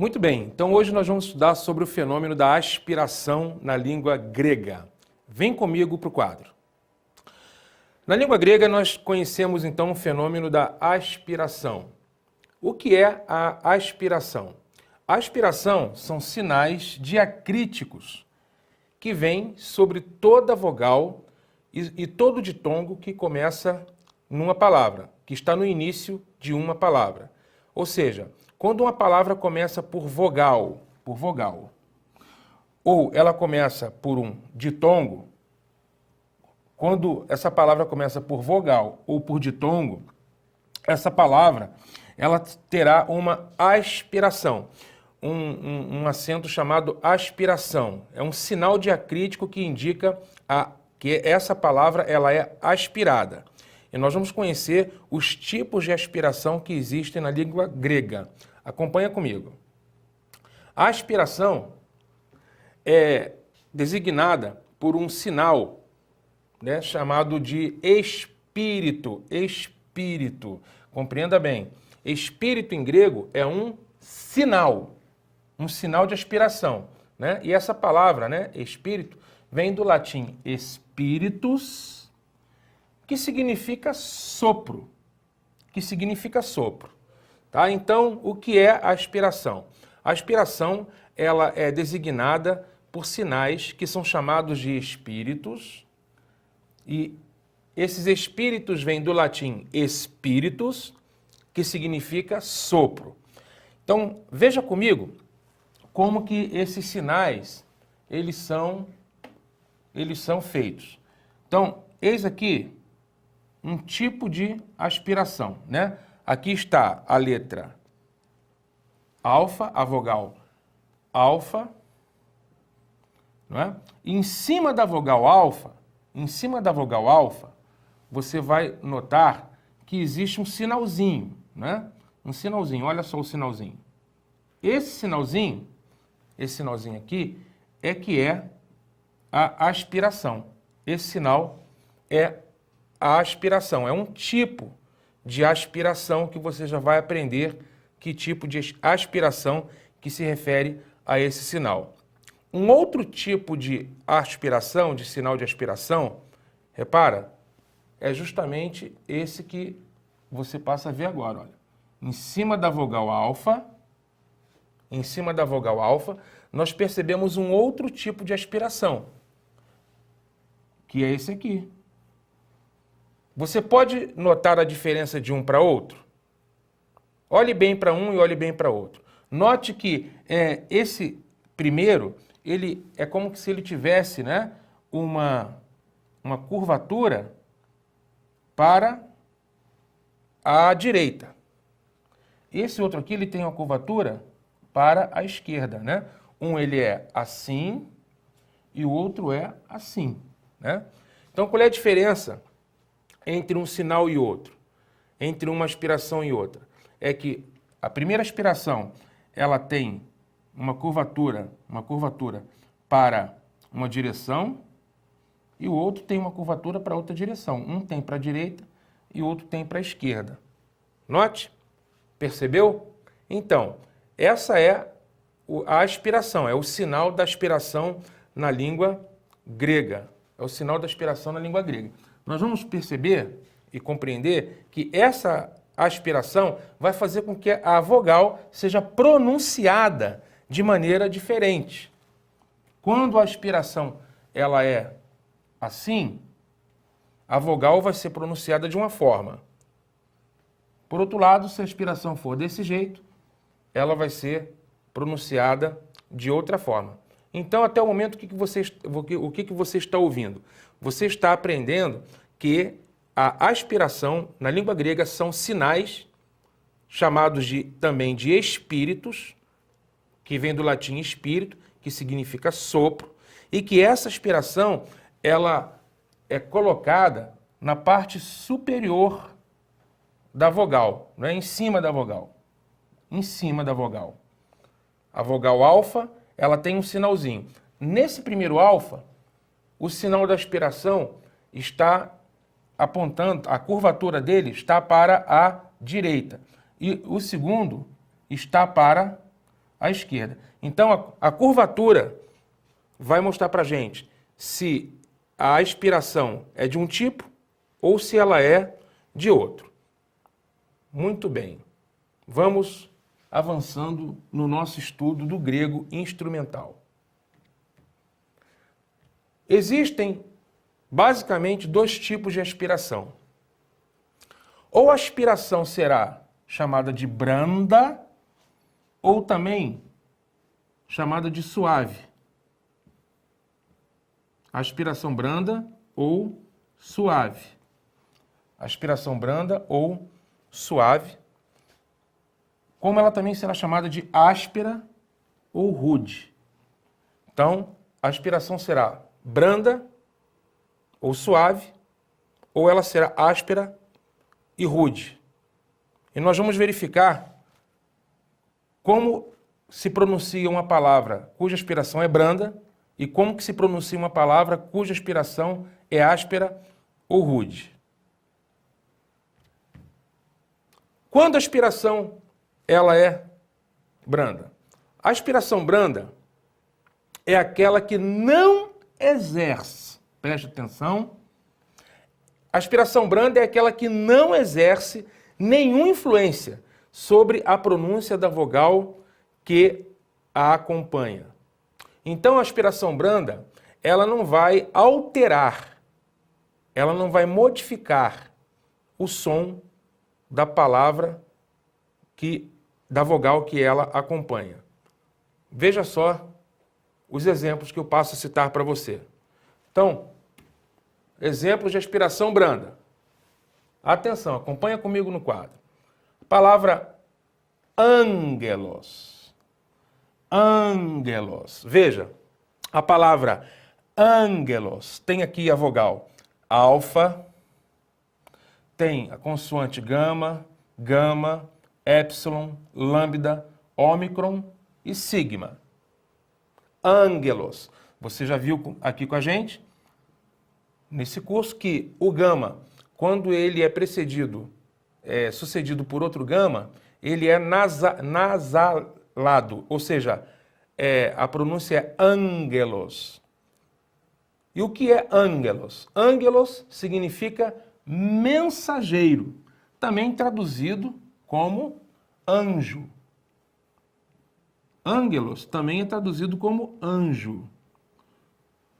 Muito bem, então hoje nós vamos estudar sobre o fenômeno da aspiração na língua grega. Vem comigo para o quadro. Na língua grega nós conhecemos então o fenômeno da aspiração. O que é a aspiração? A aspiração são sinais diacríticos que vêm sobre toda vogal e todo ditongo que começa numa palavra, que está no início de uma palavra. Ou seja, quando uma palavra começa por vogal, ou ela começa por um ditongo, quando essa palavra começa por vogal ou por ditongo, essa palavra ela terá uma aspiração, um acento chamado aspiração. É um sinal diacrítico que indica que essa palavra ela é aspirada. E nós vamos conhecer os tipos de aspiração que existem na língua grega. Acompanha comigo. A aspiração é designada por um sinal, né, chamado de espírito. Espírito. Compreenda bem. Espírito em grego é um sinal de aspiração, né? E essa palavra, né, espírito, vem do latim spiritus, que significa sopro. Tá? Então, o que é a aspiração? A aspiração ela é designada por sinais que são chamados de espíritos, e esses espíritos vêm do latim spiritus, que significa sopro. Então, veja comigo como que esses sinais eles são feitos. Então, eis aqui um tipo de aspiração, né? Aqui está a letra alfa, a vogal alfa, não é? E em cima da vogal alfa, você vai notar que existe um sinalzinho, né? Um sinalzinho, olha só o sinalzinho. Esse sinalzinho aqui é que é a aspiração. Esse sinal é a aspiração, é um tipo de aspiração que você já vai aprender que tipo de aspiração que se refere a esse sinal. Um outro tipo de aspiração, de sinal de aspiração, repara, é justamente esse que você passa a ver agora, olha. Em cima da vogal alfa, nós percebemos um outro tipo de aspiração, que é esse aqui. Você pode notar a diferença de um para outro? Olhe bem para um e olhe bem para outro. Note que esse primeiro, ele é como se ele tivesse, né, uma curvatura para a direita. Esse outro aqui, ele tem uma curvatura para a esquerda, né? Um ele é assim e o outro é assim, né? Então, qual é a diferença entre um sinal e outro, entre uma aspiração e outra? É que a primeira aspiração, ela tem uma curvatura para uma direção e o outro tem uma curvatura para outra direção. Um tem para a direita e o outro tem para a esquerda. Note? Percebeu? Então, essa é a aspiração, é o sinal da aspiração na língua grega. É o sinal da aspiração na língua grega. Nós vamos perceber e compreender que essa aspiração vai fazer com que a vogal seja pronunciada de maneira diferente. Quando a aspiração ela é assim, a vogal vai ser pronunciada de uma forma. Por outro lado, se a aspiração for desse jeito, ela vai ser pronunciada de outra forma. Então, até o momento, o que você está ouvindo? Você está aprendendo que a aspiração, na língua grega, são sinais chamados também de espíritos, que vem do latim espírito, que significa sopro, e que essa aspiração ela é colocada na parte superior da vogal, não é em cima da vogal. Em cima da vogal. A vogal alfa, ela tem um sinalzinho. Nesse primeiro alfa, o sinal da aspiração está apontando, a curvatura dele está para a direita. E o segundo está para à esquerda. Então, a curvatura vai mostrar para a gente se a aspiração é de um tipo ou se ela é de outro. Muito bem. Vamos avançando no nosso estudo do grego instrumental. Existem basicamente dois tipos de aspiração. Ou a aspiração será chamada de branda, ou também chamada de suave. Aspiração branda ou suave. Aspiração branda ou suave. Como ela também será chamada de áspera ou rude. Então, a aspiração será branda ou suave, ou ela será áspera e rude. E nós vamos verificar como se pronuncia uma palavra cuja aspiração é branda e como que se pronuncia uma palavra cuja aspiração é áspera ou rude. Quando a aspiração ela é branda? A aspiração branda é aquela que não exerce, preste atenção, a aspiração branda é aquela que não exerce nenhuma influência sobre a pronúncia da vogal que a acompanha. Então, a aspiração branda, ela não vai alterar, ela não vai modificar o som da palavra da vogal que ela acompanha. Veja só os exemplos que eu passo a citar para você. Então, exemplos de aspiração branda. Atenção, acompanha comigo no quadro. Palavra ângelos. Ângelos. Veja, a palavra ângelos tem aqui a vogal alfa, tem a consoante gama, gama, épsilon, lambda, ômicron e sigma. Ângelos. Você já viu aqui com a gente, nesse curso, que o gama, quando ele é sucedido por outro gama, ele é nasalado, ou seja, a pronúncia é ângelos. E o que é ângelos? Ângelos significa mensageiro, também traduzido como anjo. Ângelos também é traduzido como anjo,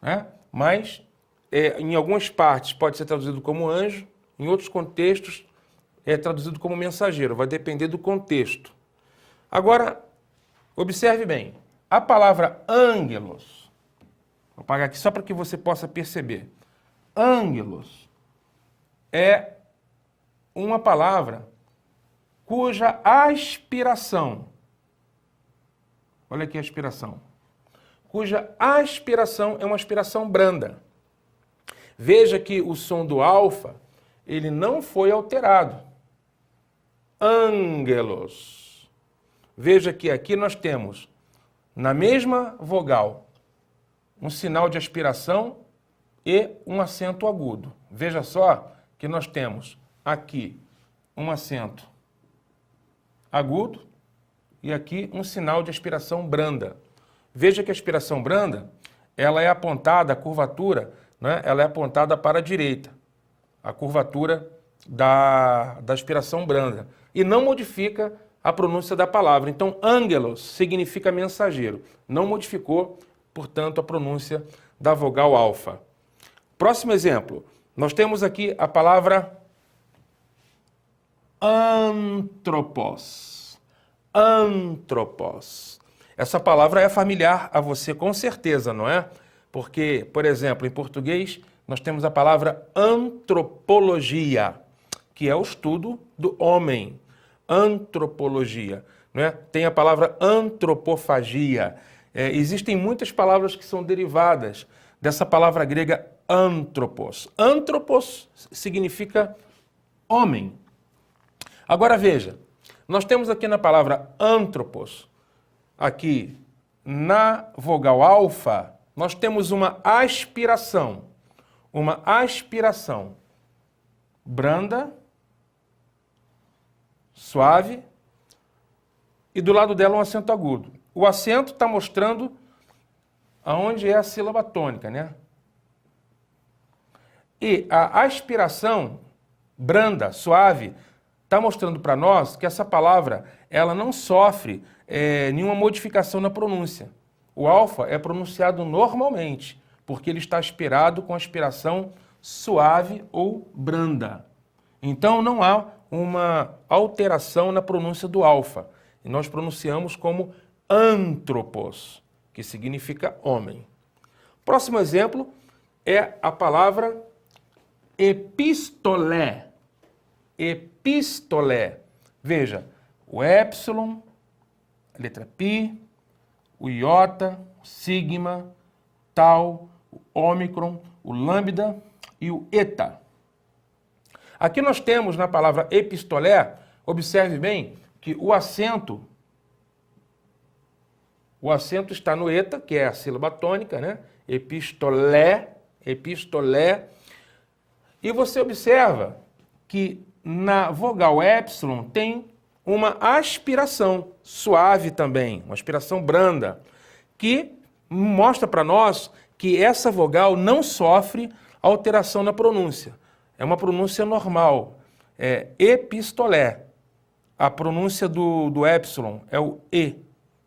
né? Mas em algumas partes pode ser traduzido como anjo, em outros contextos é traduzido como mensageiro, vai depender do contexto. Agora, observe bem, a palavra ângelos, vou apagar aqui só para que você possa perceber, ângelos é uma palavra cuja aspiração, olha aqui a aspiração, cuja aspiração é uma aspiração branda. Veja que o som do alfa, ele não foi alterado. Ângelos. Veja que aqui nós temos, na mesma vogal, um sinal de aspiração e um acento agudo. Veja só que nós temos aqui um acento agudo e aqui um sinal de aspiração branda. Veja que a aspiração branda, ela é apontada, a curvatura, né, ela é apontada para a direita, a curvatura da aspiração branda, e não modifica a pronúncia da palavra. Então, ângelos significa mensageiro, não modificou, portanto, a pronúncia da vogal alfa. Próximo exemplo, nós temos aqui a palavra antropos. Antropos. Essa palavra é familiar a você com certeza, não é? Porque, por exemplo, em português, nós temos a palavra antropologia, que é o estudo do homem. Antropologia, não é? Tem a palavra antropofagia. Existem muitas palavras que são derivadas dessa palavra grega antropos. Antropos significa homem. Agora veja, nós temos aqui na palavra antropos, aqui na vogal alfa, nós temos uma aspiração branda, suave, e do lado dela um acento agudo. o acento está mostrando aonde é a sílaba tônica, né? E a aspiração branda, suave, está mostrando para nós que essa palavra ela não sofre nenhuma modificação na pronúncia. O alfa é pronunciado normalmente, porque ele está aspirado com aspiração suave ou branda. Então não há uma alteração na pronúncia do alfa. E nós pronunciamos como antropos, que significa homem. Próximo exemplo é a palavra epistolé. Epistolé. Veja, o épsilon, a letra pi, o iota, o sigma, tau, o ômicron, o lambda e o eta. Aqui nós temos na palavra epistolé, observe bem que o acento está no eta, que é a sílaba tônica, né? Epistolé, epistolé. E você observa que na vogal épsilon tem uma aspiração suave também, uma aspiração branda, que mostra para nós que essa vogal não sofre alteração na pronúncia. É uma pronúncia normal, é epistolé. A pronúncia do épsilon é o E,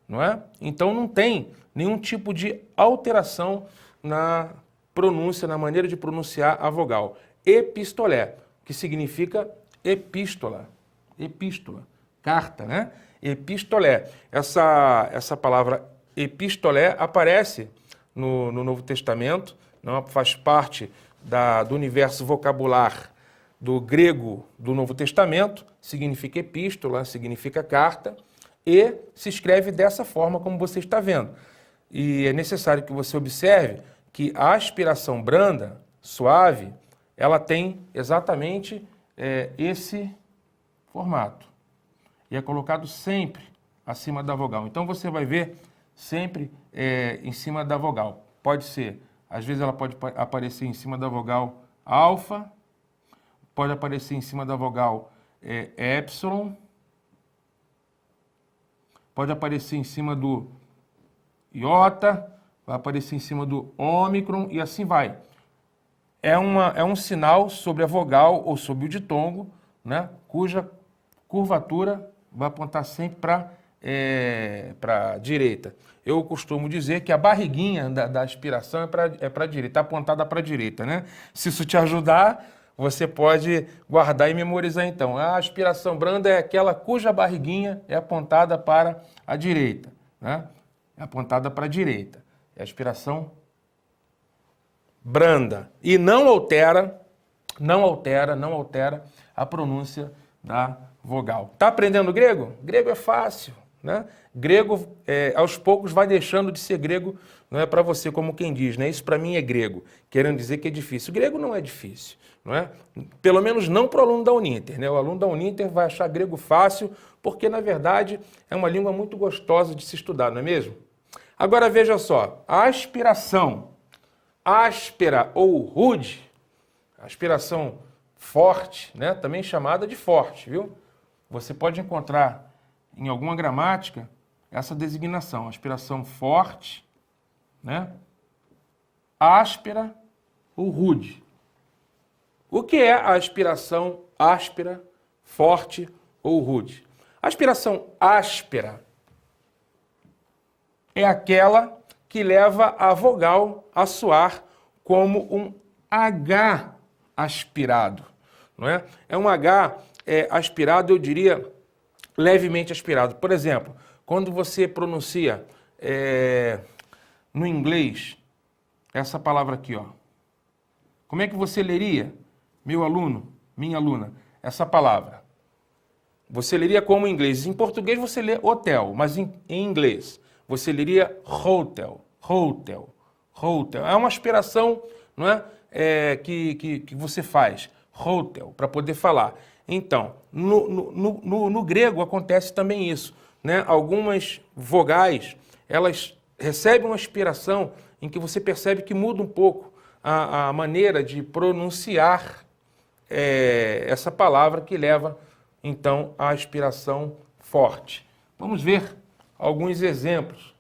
não é? Então não tem nenhum tipo de alteração na pronúncia, na maneira de pronunciar a vogal. Epistolé, que significa epístola, epístola, carta, né? Epistolé. Essa palavra epistolé aparece no Novo Testamento, não faz parte do universo vocabular do grego do Novo Testamento, significa epístola, significa carta, e se escreve dessa forma como você está vendo. E é necessário que você observe que a aspiração branda, suave, ela tem exatamente esse formato. E é colocado sempre acima da vogal. Então você vai ver sempre em cima da vogal. Pode ser, às vezes ela pode aparecer em cima da vogal alfa, pode aparecer em cima da vogal épsilon, pode aparecer em cima do iota, vai aparecer em cima do ômicron e assim vai. É um sinal sobre a vogal ou sobre o ditongo, né, cuja curvatura vai apontar sempre para a direita. Eu costumo dizer que a barriguinha da aspiração é para a direita, está apontada para a direita, né? Se isso te ajudar, você pode guardar e memorizar então. A aspiração branda é aquela cuja barriguinha é apontada para a direita, né? É apontada para a direita. É a aspiração branda. E não altera a pronúncia da vogal. Tá aprendendo grego? Grego é fácil, né? Grego, aos poucos, vai deixando de ser grego, não é para você, como quem diz, né? Isso para mim é grego, querendo dizer que é difícil. Grego não é difícil, não é? Pelo menos não para o aluno da Uninter, né? O aluno da Uninter vai achar grego fácil, porque, na verdade, é uma língua muito gostosa de se estudar, não é mesmo? Agora, veja só, a aspiração áspera ou rude, aspiração forte, né? Também chamada de forte, viu? Você pode encontrar em alguma gramática essa designação, aspiração forte, né? Áspera ou rude. O que é a aspiração áspera, forte ou rude? A aspiração áspera é aquela que leva a vogal a soar como um H aspirado, não é? É um H aspirado, eu diria, levemente aspirado. Por exemplo, quando você pronuncia no inglês essa palavra aqui, ó. Como é que você leria, meu aluno, minha aluna, essa palavra? Você leria como em inglês. Em português você lê hotel, mas em inglês você leria hotel, hotel, hotel. É uma aspiração, não é? Que você faz, hotel, para poder falar. Então, no grego acontece também isso, né? Algumas vogais, elas recebem uma aspiração em que você percebe que muda um pouco a maneira de pronunciar essa palavra que leva, então, à aspiração forte. Vamos ver alguns exemplos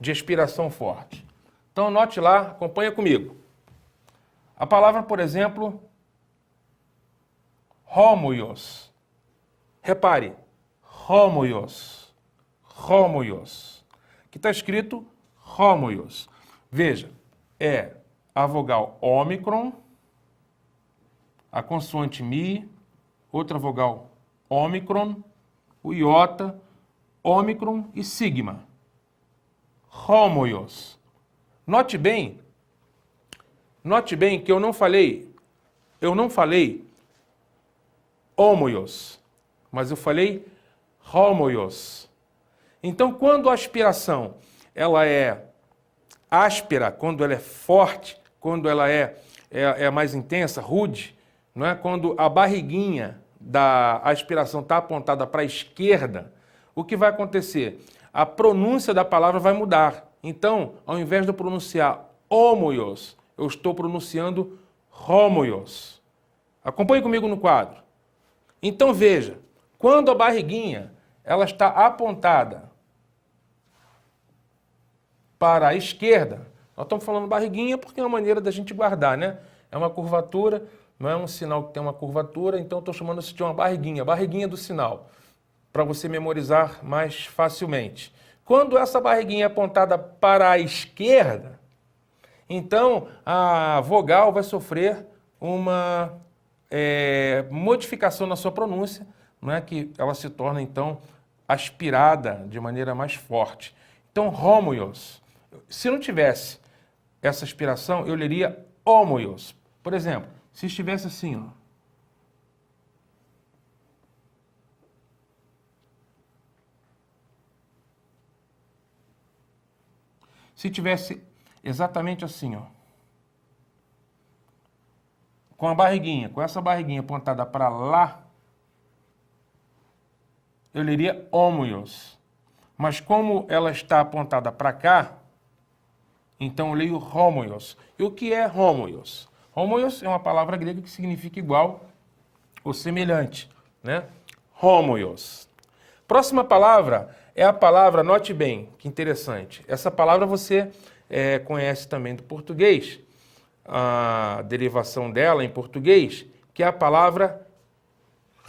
de expiração forte. Então, note lá, acompanha comigo. A palavra, por exemplo, homoios. Repare, homoios. Homoios. Aqui está escrito homoios. Veja, é a vogal ômicron, a consoante mi, outra vogal ômicron, o iota, ômicron e sigma. Homoios. Note bem que eu não falei homoios, mas eu falei homoios. Então, quando a aspiração ela é áspera, quando ela é forte, quando ela é mais intensa, rude, não é? Quando a barriguinha da aspiração está apontada para a esquerda, o que vai acontecer? A pronúncia da palavra vai mudar. Então, ao invés de eu pronunciar homoios, eu estou pronunciando homoios. Acompanhe comigo no quadro. Então, veja, quando a barriguinha ela está apontada para a esquerda, nós estamos falando barriguinha porque é uma maneira da gente guardar, né? É uma curvatura, não é um sinal que tem uma curvatura, então eu estou chamando isso de uma barriguinha do sinal, para você memorizar mais facilmente. Quando essa barriguinha é apontada para a esquerda, então a vogal vai sofrer uma modificação na sua pronúncia, não é? Que ela se torna, então, aspirada de maneira mais forte. Então, homoios. Se não tivesse essa aspiração, eu leria homoios. Por exemplo, se estivesse assim, ó. Se tivesse exatamente assim, ó, com a barriguinha, com essa barriguinha apontada para lá, eu leria homoios. Mas como ela está apontada para cá, então eu leio homoios. E o que é homoios? Homoios é uma palavra grega que significa igual ou semelhante, né? Homoios. Próxima palavra é a palavra, note bem, que interessante. Essa palavra você conhece também do português, a derivação dela em português, que é a palavra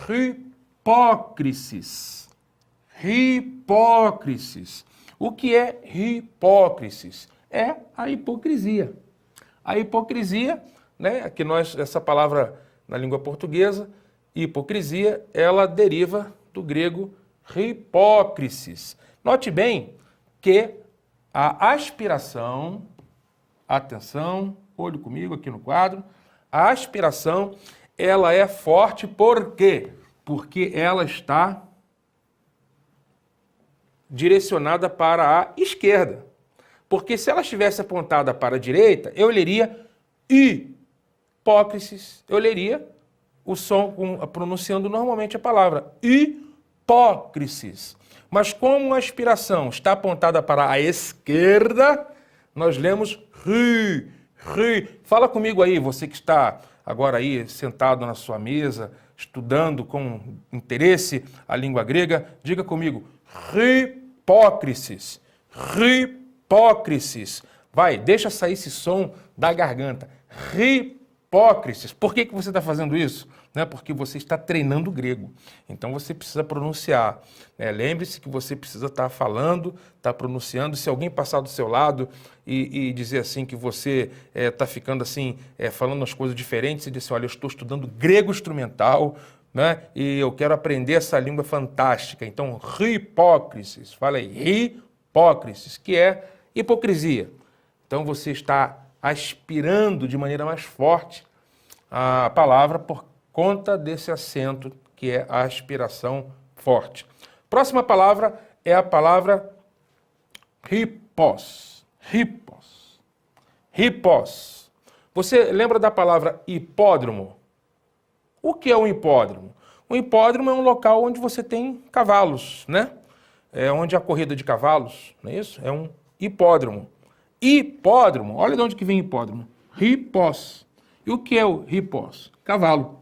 hipócrisis. Hipócrisis. O que é hipócrisis? É a hipocrisia. A hipocrisia, né, que essa palavra na língua portuguesa, hipocrisia, ela deriva do grego hipócrisis. Note bem que a aspiração, atenção, olho comigo aqui no quadro, a aspiração, ela é forte, por quê? Porque ela está direcionada para a esquerda. Porque se ela estivesse apontada para a direita, eu leria hipócrisis. Eu leria o som pronunciando normalmente a palavra hipócrisis. Mas como a aspiração está apontada para a esquerda, nós lemos ri. Fala comigo aí, você que está agora aí sentado na sua mesa, estudando com interesse a língua grega, diga comigo, hipócrisis. Hipócrisis. Vai, deixa sair esse som da garganta. Hipócrisis. Por que você está fazendo isso? Porque você está treinando o grego. Então você precisa pronunciar. Lembre-se que você precisa estar falando, estar pronunciando. Se alguém passar do seu lado e dizer assim que você está ficando assim, falando as coisas diferentes, e dizer assim, olha, eu estou estudando grego instrumental, né? E eu quero aprender essa língua fantástica. Então, hipócrisis. Fala aí, hipócrisis, que é hipocrisia. Então você está aspirando de maneira mais forte a palavra por conta desse acento que é a aspiração forte. Próxima palavra é a palavra hipós. Hipós. Você lembra da palavra hipódromo? O que é um hipódromo? Um hipódromo é um local onde você tem cavalos, né? É onde há corrida de cavalos, não é isso? É um hipódromo. Hipódromo, olha de onde que vem hipódromo. Hipós. E o que é o hipós? Cavalo.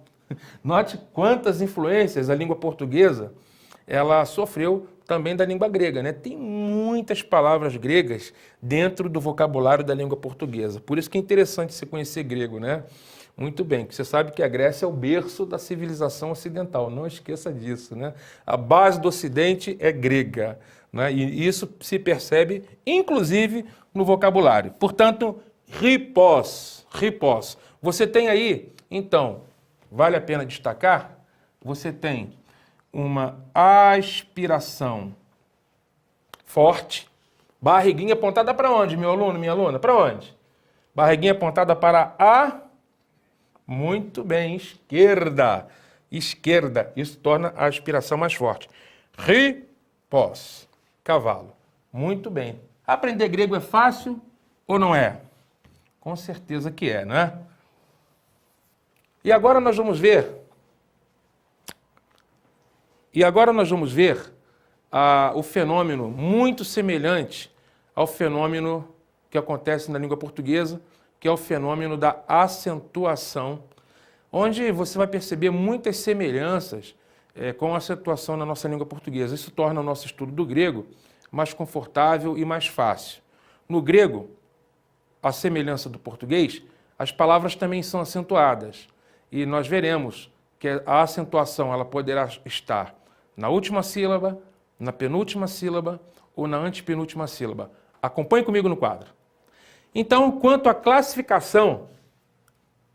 Note quantas influências a língua portuguesa ela sofreu também da língua grega, né? Tem muitas palavras gregas dentro do vocabulário da língua portuguesa. Por isso que é interessante você conhecer grego, né? Muito bem, porque você sabe que a Grécia é o berço da civilização ocidental, não esqueça disso, né? A base do Ocidente é grega, né? E isso se percebe, inclusive, no vocabulário. Portanto, ripós. Você tem aí, então, vale a pena destacar, você tem uma aspiração forte, barriguinha apontada para onde, meu aluno, minha aluna? Para onde? Barriguinha apontada para a... Muito bem, esquerda. Isso torna a aspiração mais forte. Ripós, cavalo. Muito bem. Aprender grego é fácil ou não é? Com certeza que é, não é? E agora nós vamos ver o fenômeno muito semelhante ao fenômeno que acontece na língua portuguesa, que é o fenômeno da acentuação, onde você vai perceber muitas semelhanças com a acentuação na nossa língua portuguesa. Isso torna o nosso estudo do grego mais confortável e mais fácil. No grego, a semelhança do português, as palavras também são acentuadas. E nós veremos que a acentuação ela poderá estar na última sílaba, na penúltima sílaba ou na antepenúltima sílaba. Acompanhe comigo no quadro. Então, quanto à classificação,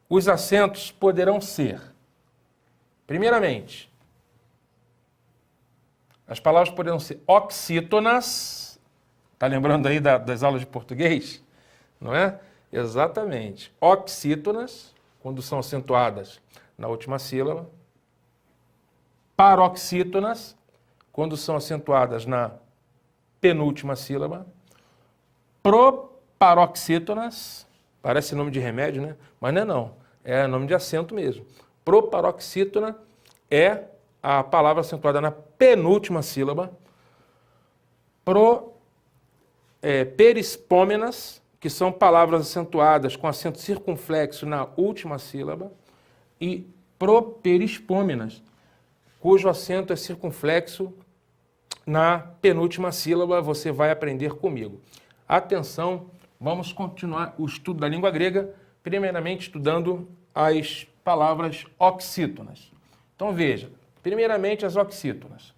os acentos poderão ser, primeiramente, as palavras poderão ser oxítonas, está lembrando aí das aulas de português? Não é? Exatamente. Oxítonas, quando são acentuadas na última sílaba. Paroxítonas, quando são acentuadas na penúltima sílaba. Proparoxítonas, parece nome de remédio, né? Mas não é não, é nome de acento mesmo. Proparoxítona é a palavra acentuada na penúltima sílaba. Perispômenas, que são palavras acentuadas com acento circunflexo na última sílaba. E properispômenas, cujo acento é circunflexo na penúltima sílaba. Você vai aprender comigo. Atenção, vamos continuar o estudo da língua grega, primeiramente estudando as palavras oxítonas. Então veja, primeiramente as oxítonas.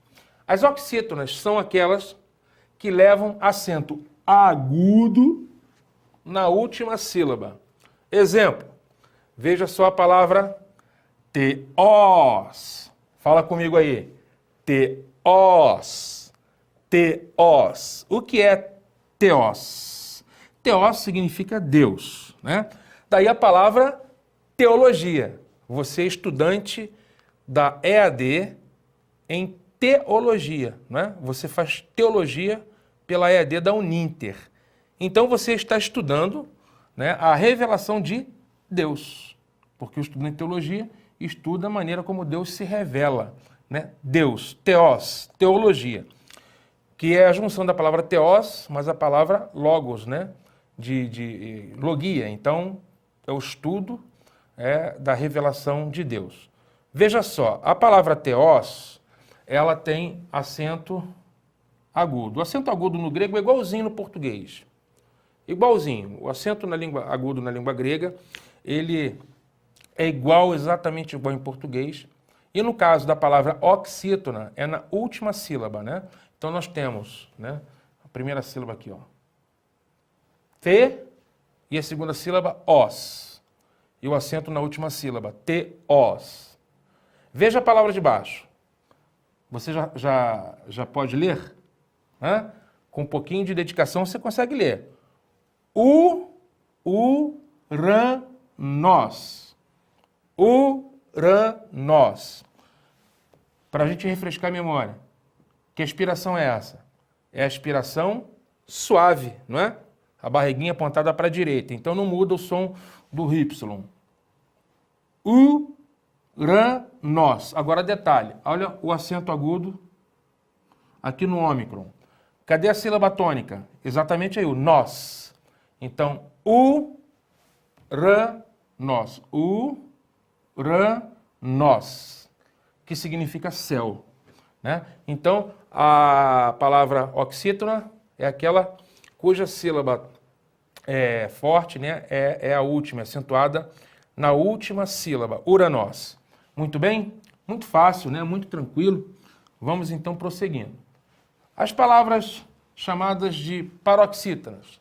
As oxítonas são aquelas que levam acento agudo na última sílaba. Exemplo, veja só a palavra teós. Fala comigo aí. Teós. Teós. O que é teós? Teós significa Deus, né? Daí a palavra teologia. Você é estudante da EAD em teologia, né? Você faz teologia pela EAD da Uninter. Então você está estudando, né, a revelação de Deus, porque o estudante de teologia estuda a maneira como Deus se revela, né? Deus, teós, teologia, que é a junção da palavra teós, mas a palavra logos, né? De logia. Então, é o estudo da revelação de Deus. Veja só, a palavra teós, ela tem acento agudo. O acento agudo no grego é igualzinho no português. Igualzinho. O acento agudo na língua grega, ele é exatamente igual em português. E no caso da palavra oxítona, é na última sílaba, né? Então nós temos, né, a primeira sílaba aqui, ó. Te, e a segunda sílaba, os. E o acento na última sílaba, teós. Veja a palavra de baixo. Você já pode ler? Né? Com um pouquinho de dedicação você consegue ler. Uranos. Uranos. Para a gente refrescar a memória. Que aspiração é essa? É a aspiração suave, não é? A barriguinha apontada para a direita. Então não muda o som do Y. Uranos. Agora detalhe. Olha o acento agudo aqui no ômicron. Cadê a sílaba tônica? Exatamente aí, o nós. Então, uranos. Uranos. Que significa céu. né? Então, a palavra oxítona é aquela cuja sílaba forte, né, é a última, acentuada na última sílaba, uranós. Muito bem? Muito fácil, né? Muito tranquilo. Vamos então prosseguindo. As palavras chamadas de paroxítonas,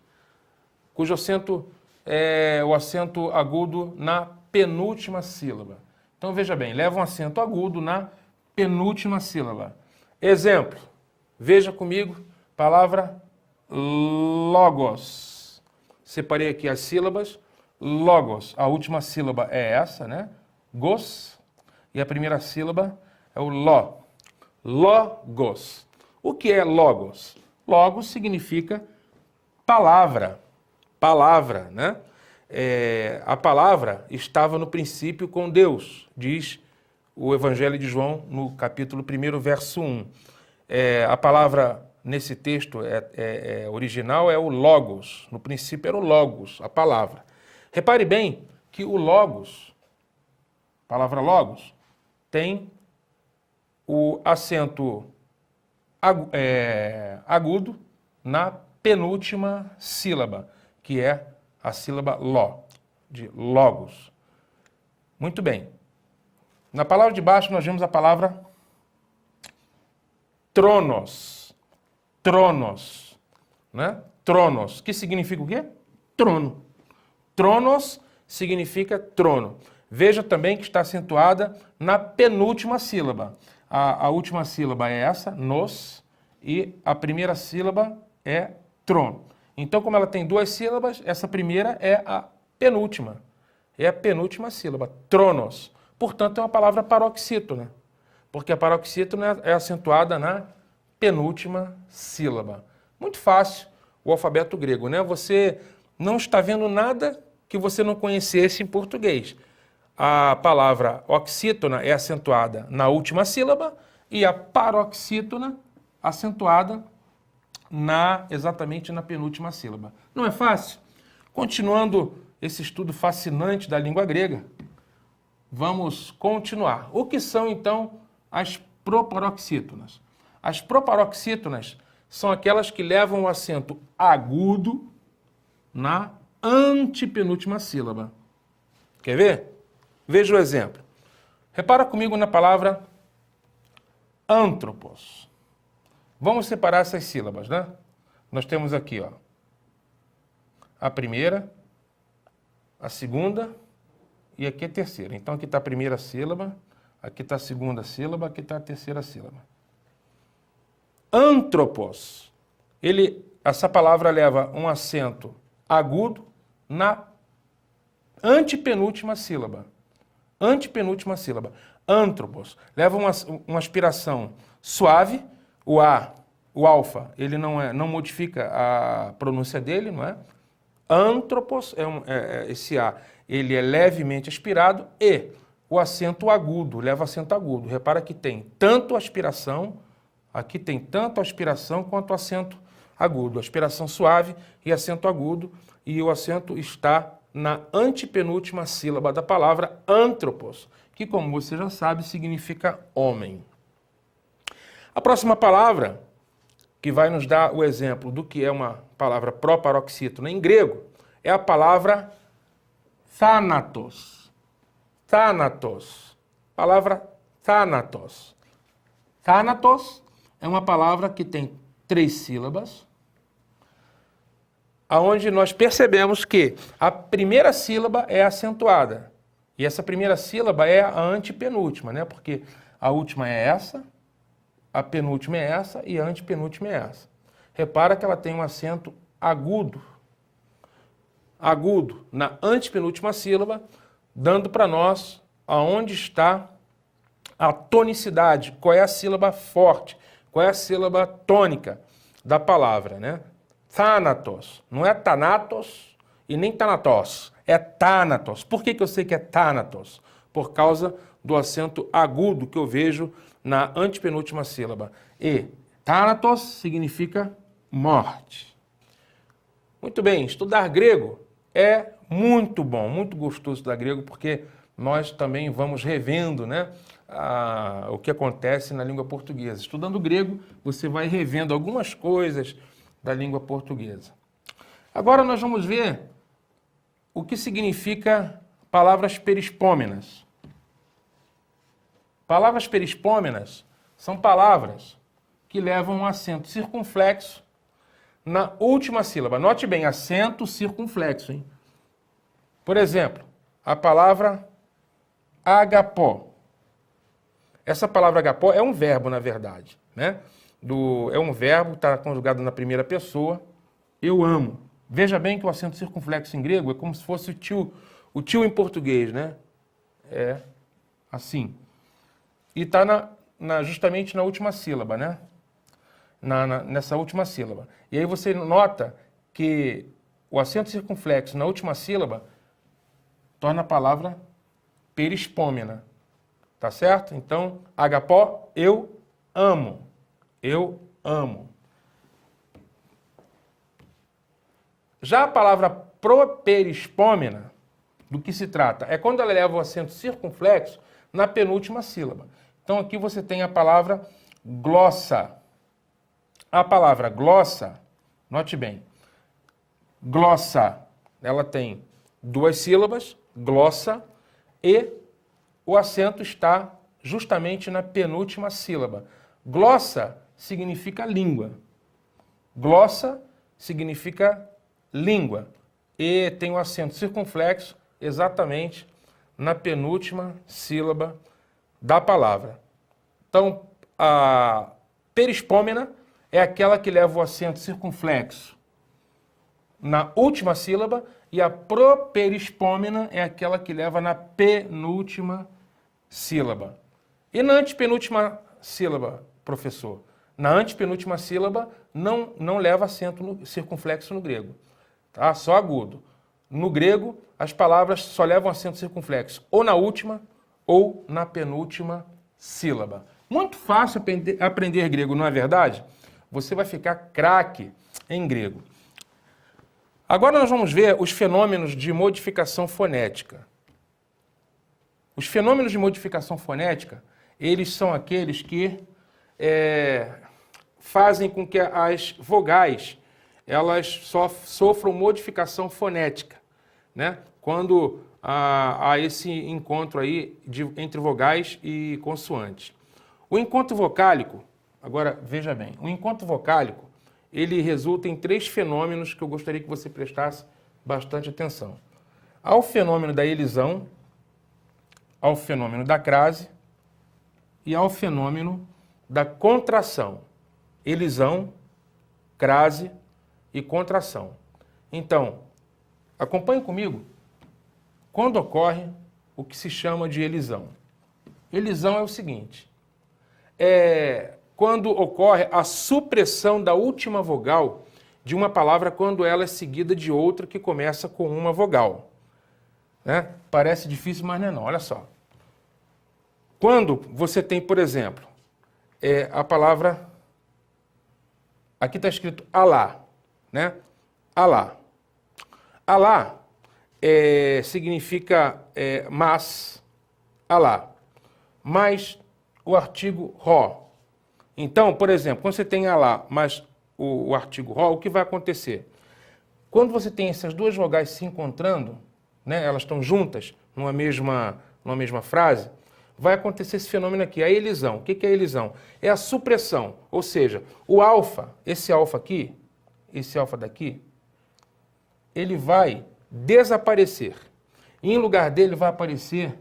cujo acento é o acento agudo na penúltima sílaba. Então veja bem, leva um acento agudo na penúltima sílaba. Exemplo, veja comigo, palavra logos. Separei aqui as sílabas. Logos, a última sílaba é essa, né? Gos. E a primeira sílaba é o ló. Logos. O que é logos? Logos significa palavra. Palavra, né? A palavra estava no princípio com Deus, diz o Evangelho de João no capítulo 1, verso 1. A palavra nesse texto original é o logos. No princípio era o logos, a palavra. Repare bem que o logos, a palavra logos, tem o acento agudo na penúltima sílaba, que é a sílaba ló, de logos. Muito bem. Na palavra de baixo nós vemos a palavra tronos. Tronos, né? Tronos, que significa o quê? Trono. Tronos significa trono. Veja também que está acentuada na penúltima sílaba. A última sílaba é essa, nos, e a primeira sílaba é trono. Então, como ela tem duas sílabas, essa primeira é a penúltima. É a penúltima sílaba, tronos. Portanto, é uma palavra paroxítona, porque a paroxítona é acentuada na penúltima sílaba. Muito fácil o alfabeto grego, né? Você não está vendo nada que você não conhecesse em português. A palavra oxítona é acentuada na última sílaba e a paroxítona acentuada exatamente na penúltima sílaba. Não é fácil? Continuando esse estudo fascinante da língua grega, vamos continuar. O que são, então, as proparoxítonas? As proparoxítonas são aquelas que levam o acento agudo na antepenúltima sílaba. Quer ver? Veja o exemplo. Repara comigo na palavra antropos. Vamos separar essas sílabas, né? Nós temos aqui, ó, a primeira, a segunda e aqui a terceira. Então aqui está a primeira sílaba, aqui está a segunda sílaba, aqui está a terceira sílaba. Antropos. Essa palavra leva um acento agudo na antepenúltima sílaba. Antepenúltima sílaba. Antropos. Leva uma aspiração suave. O A, o alfa, ele não modifica a pronúncia dele, não é? Antropos, esse A, ele é levemente aspirado e o acento agudo, leva acento agudo. Repara que tem tanto aspiração, aqui tem tanto aspiração quanto acento agudo. Aspiração suave e acento agudo, e o acento está na antepenúltima sílaba da palavra antropos, que, como você já sabe, significa homem. A próxima palavra, que vai nos dar o exemplo do que é uma palavra proparoxítona em grego, é a palavra thanatos. Thanatos. Palavra thanatos. Thanatos é uma palavra que tem 3 sílabas, aonde nós percebemos que a primeira sílaba é acentuada. E essa primeira sílaba é a antepenúltima, né? Porque a última é essa, a penúltima é essa e a antepenúltima é essa. Repara que ela tem um acento agudo. Agudo na antepenúltima sílaba, dando para nós aonde está a tonicidade, qual é a sílaba forte, qual é a sílaba tônica da palavra, né? Thanatos. Não é thanatos e nem thanatos. É thanatos. Por que eu sei que é thanatos? Por causa do acento agudo que eu vejo na antepenúltima sílaba. E thanatos significa morte. Muito bem, estudar grego é muito bom, muito gostoso estudar grego, porque nós também vamos revendo, né, o que acontece na língua portuguesa. Estudando grego, você vai revendo algumas coisas da língua portuguesa. Agora nós vamos ver o que significa palavras perispômenas. Palavras perispômenas são palavras que levam um acento circunflexo na última sílaba. Note bem, acento circunflexo, hein? Por exemplo, a palavra agapó. Essa palavra agapó é um verbo, na verdade, né? É um verbo, está conjugado na primeira pessoa. Eu amo. Veja bem que o acento circunflexo em grego é como se fosse o tio em português, né? É assim. E está justamente na última sílaba, né? Nessa última sílaba. E aí você nota que o acento circunflexo na última sílaba torna a palavra perispômena. Tá certo? Então, agapó, eu amo. Eu amo. Já a palavra properispômena, do que se trata? É quando ela leva o acento circunflexo na penúltima sílaba. Então, aqui você tem a palavra glossa. A palavra glossa, note bem, glossa, ela tem duas sílabas, glossa, e o acento está justamente na penúltima sílaba. Glossa significa língua. Glossa significa língua. E tem o acento circunflexo exatamente na penúltima sílaba da palavra. Então, a perispômena é aquela que leva o acento circunflexo na última sílaba e a properispômena é aquela que leva na penúltima sílaba. E na antepenúltima sílaba, professor? Na antepenúltima sílaba não leva acento circunflexo no grego, tá? Só agudo. No grego, as palavras só levam acento circunflexo ou na última ou na penúltima sílaba. Muito fácil aprender grego, não é verdade? Você vai ficar craque em grego. Agora nós vamos ver os fenômenos de modificação fonética. Os fenômenos de modificação fonética, eles são aqueles que fazem com que as vogais elas sofram modificação fonética, né? Quando há esse encontro aí entre vogais e consoantes. O encontro vocálico, agora veja bem, o encontro vocálico ele resulta em três fenômenos que eu gostaria que você prestasse bastante atenção. Ao fenômeno da elisão, ao fenômeno da crase e ao fenômeno da contração. Elisão, crase e contração. Então, acompanhe comigo quando ocorre o que se chama de elisão. Elisão é o seguinte, quando ocorre a supressão da última vogal de uma palavra quando ela é seguida de outra que começa com uma vogal. Né? Parece difícil, mas não é não. Olha só. Quando você tem, por exemplo, a palavra... Aqui está escrito Alá. Né? Alá. Alá significa mas, Alá. Mais o artigo Ró. Então, por exemplo, quando você tem Alá mais o artigo Ró, o que vai acontecer? Quando você tem essas duas vogais se encontrando, né, elas estão juntas numa mesma frase, vai acontecer esse fenômeno aqui, a elisão. O que é a elisão? É a supressão, ou seja, o alfa, esse alfa aqui, esse alfa daqui, ele vai desaparecer. E em lugar dele vai aparecer...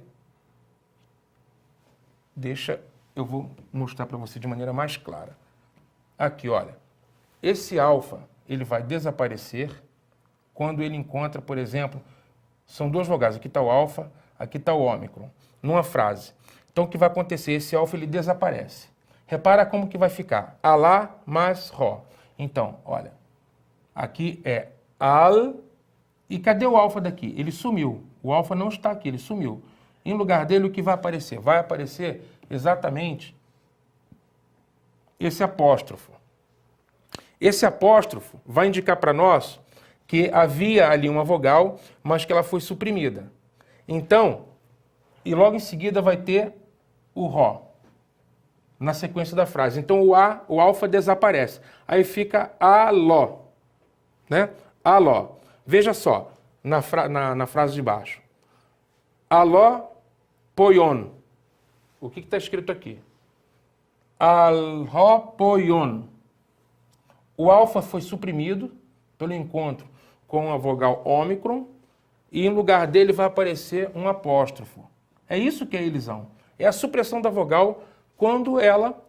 Eu vou mostrar para você de maneira mais clara. Aqui, olha. Esse alfa, ele vai desaparecer quando ele encontra, por exemplo, são duas vogais. Aqui está o alfa, aqui está o ômicron, numa frase. Então, o que vai acontecer? Esse alfa, ele desaparece. Repara como que vai ficar. Alá mais Ró. Então, olha. Aqui é al. E cadê o alfa daqui? Ele sumiu. O alfa não está aqui, ele sumiu. Em lugar dele, o que vai aparecer? Vai aparecer exatamente esse apóstrofo. Esse apóstrofo vai indicar para nós que havia ali uma vogal, mas que ela foi suprimida. Então, e logo em seguida vai ter o Ró na sequência da frase. Então o alfa desaparece. Aí fica aló, né? Aló. Veja só, na frase de baixo. Aló poion. O que está escrito aqui? Aló poion. O alfa foi suprimido pelo encontro com a vogal ômicron e em lugar dele vai aparecer um apóstrofo. É isso que é a elisão. É a supressão da vogal quando ela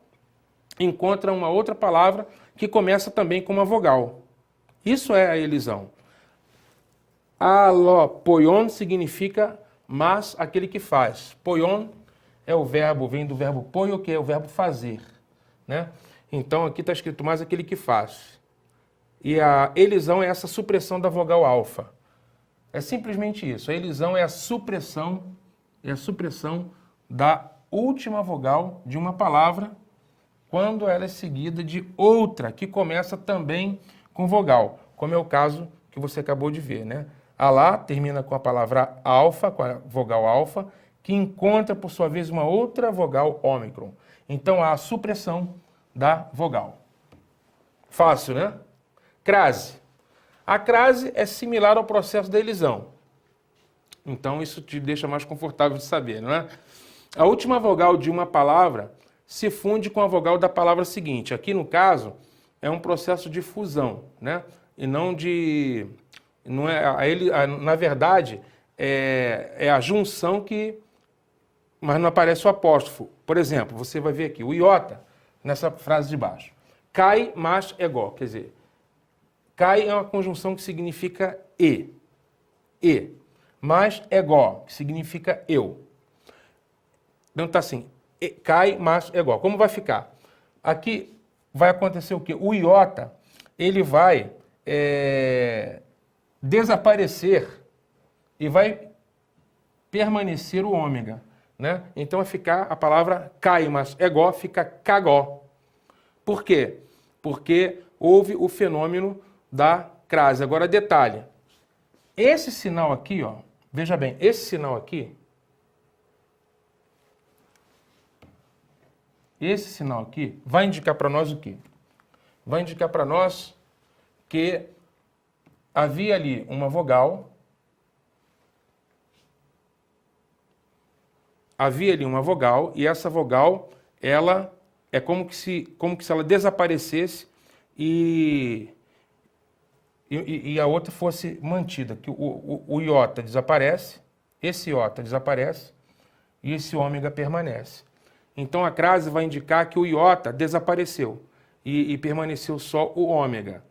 encontra uma outra palavra que começa também com uma vogal. Isso é a elisão. Alopoion significa mas aquele que faz. Poion é o verbo, vem do verbo poio, que é o verbo fazer, né? Então aqui está escrito mais aquele que faz. E a elisão é essa supressão da vogal alfa. É simplesmente isso. A elisão é a supressão da última vogal de uma palavra quando ela é seguida de outra que começa também com vogal, como é o caso que você acabou de ver, né? Alá termina com a palavra alfa, com a vogal alfa, que encontra, por sua vez, uma outra vogal ômicron. Então, há a supressão da vogal. Fácil, né? Crase. A crase é similar ao processo da elisão. Então, isso te deixa mais confortável de saber, não é? A última vogal de uma palavra se funde com a vogal da palavra seguinte. Aqui, no caso, é um processo de fusão, né? E não de... Não é, na verdade, é a junção que... Mas não aparece o apóstrofo. Por exemplo, você vai ver aqui, o iota, nessa frase de baixo. Cai, mas ego. Quer dizer, cai é uma conjunção que significa e. E. Mas ego, que significa eu. Então está assim, cai, mas ego. Como vai ficar? Aqui vai acontecer o quê? O iota, ele vai desaparecer e vai permanecer o ômega, né? Então vai ficar a palavra cai, mas ego fica cagó. Por quê? Porque houve o fenômeno da crase. Agora, detalhe. Esse sinal aqui, ó, veja bem, esse sinal aqui, vai indicar para nós o quê? Vai indicar para nós que havia ali uma vogal, e essa vogal, ela é como que se ela desaparecesse e a outra fosse mantida, que o iota desaparece, esse iota desaparece e esse ômega permanece. Então a crase vai indicar que o iota desapareceu e permaneceu só o ômega.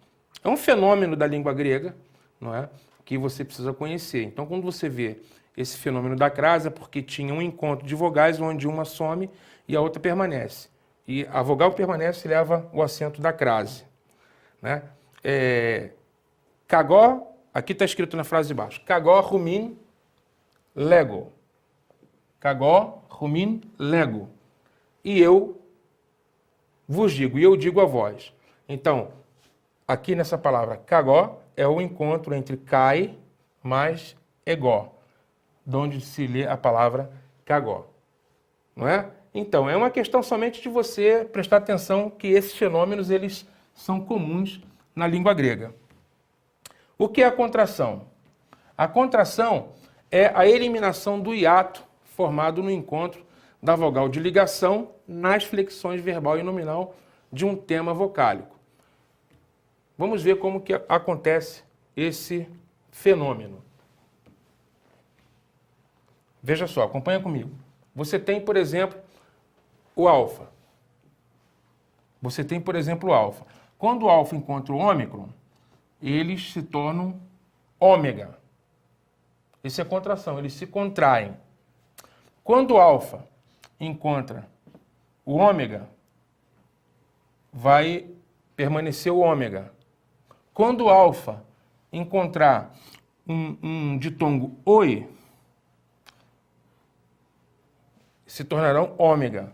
É um fenômeno da língua grega, não é? Que você precisa conhecer. Então quando você vê esse fenômeno da crase é porque tinha um encontro de vogais onde uma some e a outra permanece. E a vogal permanece e leva o acento da crase, né? Cagó, aqui está escrito na frase de baixo, cagó rumin lego. Cagó rumin lego. E eu vos digo, e eu digo a vós. Então, aqui nessa palavra cagó é o encontro entre cai mais egó, de onde se lê a palavra cagó. Não é? Então, é uma questão somente de você prestar atenção que esses fenômenos eles são comuns na língua grega. O que é a contração? A contração é a eliminação do hiato formado no encontro da vogal de ligação nas flexões verbal e nominal de um tema vocálico. Vamos ver como que acontece esse fenômeno. Veja só, acompanha comigo. Você tem, por exemplo, o alfa. Quando o alfa encontra o ômicron, eles se tornam ômega. Isso é contração, eles se contraem. Quando o alfa encontra o ômega, vai permanecer o ômega. Quando o alfa encontrar um ditongo oi, se tornarão ômega.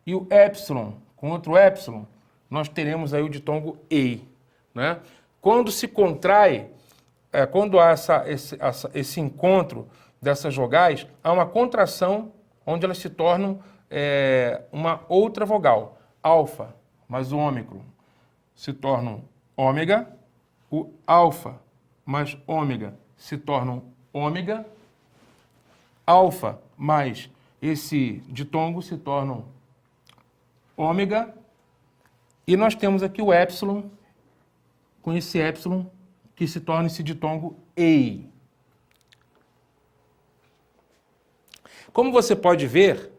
E o épsilon, com outro épsilon, nós teremos aí o ditongo ei, né? Quando se contrai, quando há esse encontro dessas vogais, há uma contração onde elas se tornam uma outra vogal. Alfa mais o ômicron se tornam ômega, o alfa mais ômega se tornam ômega, alfa mais esse ditongo se tornam ômega, e nós temos aqui o épsilon, com esse épsilon que se torna esse ditongo ei. Como você pode ver,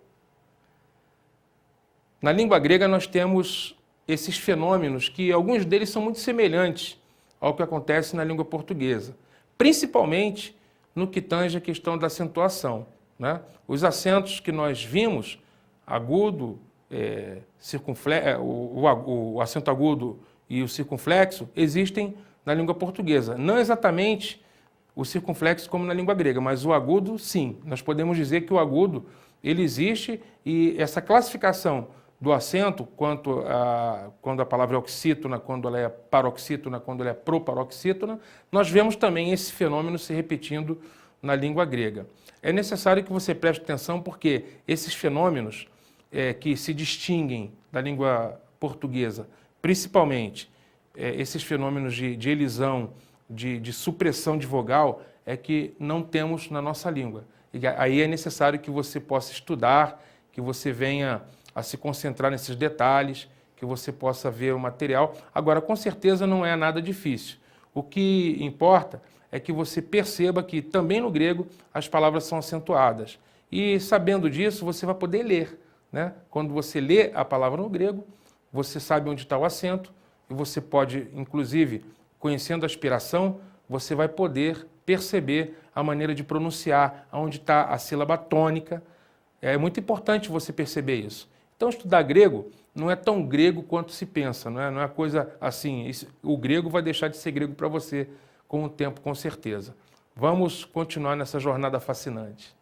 na língua grega nós temos esses fenômenos que alguns deles são muito semelhantes ao que acontece na língua portuguesa, principalmente no que tange a questão da acentuação, né? Os acentos que nós vimos, agudo, o acento agudo e o circunflexo, existem na língua portuguesa. Não exatamente o circunflexo como na língua grega, mas o agudo, sim. Nós podemos dizer que o agudo ele existe, e essa classificação do acento, quando a palavra é oxítona, quando ela é paroxítona, quando ela é proparoxítona, nós vemos também esse fenômeno se repetindo na língua grega. É necessário que você preste atenção, porque esses fenômenos que se distinguem da língua portuguesa, principalmente esses fenômenos de elisão, de supressão de vogal, é que não temos na nossa língua. E aí é necessário que você possa estudar, que você venha a se concentrar nesses detalhes, que você possa ver o material. Agora, com certeza não é nada difícil. O que importa é que você perceba que também no grego as palavras são acentuadas. E sabendo disso, você vai poder ler, né? Quando você lê a palavra no grego, você sabe onde está o acento, e você pode, inclusive, conhecendo a aspiração, você vai poder perceber a maneira de pronunciar, onde está a sílaba tônica. É muito importante você perceber isso. Então, estudar grego não é tão grego quanto se pensa, não é coisa assim. O grego vai deixar de ser grego para você com o tempo, com certeza. Vamos continuar nessa jornada fascinante.